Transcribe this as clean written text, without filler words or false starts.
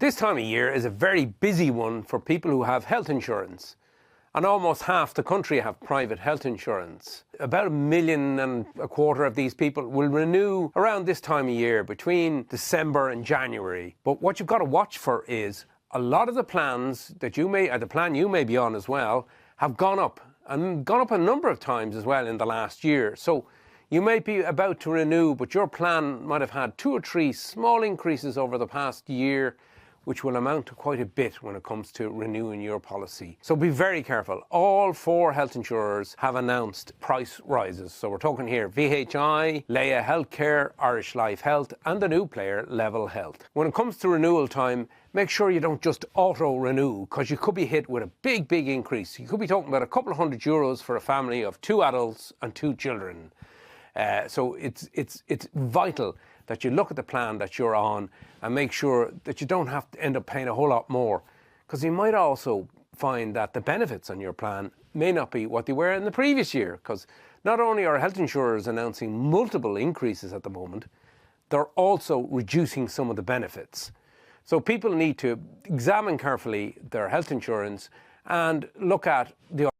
This time of year is a very busy one for people who have health insurance. And almost half the country have private health insurance. About 1.25 million of these people will renew around this time of year, between December and January. But what you've got to watch for is a lot of the plans that you may, or the plan you may be on as well, have gone up, and gone up a number of times as well in the last year. So you may be about to renew, but your plan might have had 2 or 3 small increases over the past year, which will amount to quite a bit when it comes to renewing your policy. So be very careful. All 4 health insurers have announced price rises. So we're talking here VHI, Leia Healthcare, Irish Life Health, and the new player, Level Health. When it comes to renewal time, make sure you don't just auto-renew, because you could be hit with a big increase. You could be talking about a couple of €100 for a family of 2 adults and 2 children. So it's vital that you look at the plan that you're on and make sure that you don't have to end up paying a whole lot more, because you might also find that the benefits on your plan may not be what they were in the previous year, because not only are health insurers announcing multiple increases at the moment, they're also reducing some of the benefits. So people need to examine carefully their health insurance and look at the